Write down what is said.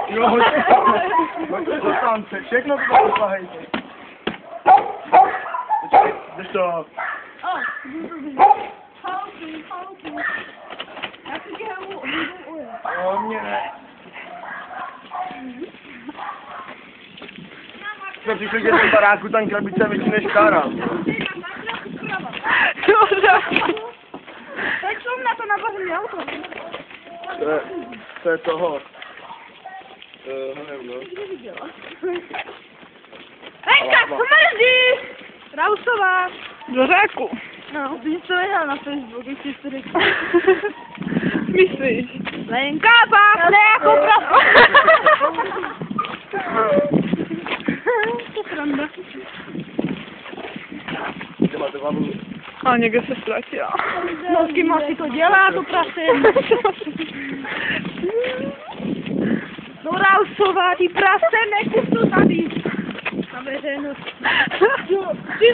Jo, hoďte do tance, všechno to tam dosáhejte. Jdeš to. Jo, mě ne. Jsme přišli k jednom baráku, tam krabice větší než kára. Tak jsem na to nabařený auto. To je toho. Nevím, no. Hejka, co mrzí? Rausová. Do řeku. No, ty jsi to viděl na Facebooku, jak jsi to řekl. Myslíš? Lenka, báchne jako prasko. To je sranda. Kde máte hlavu? A někde se ztratila. No s kým asi to dělá, to prasy. No Rausová, ty prase, nekup to tady. Na veřejnost. Ty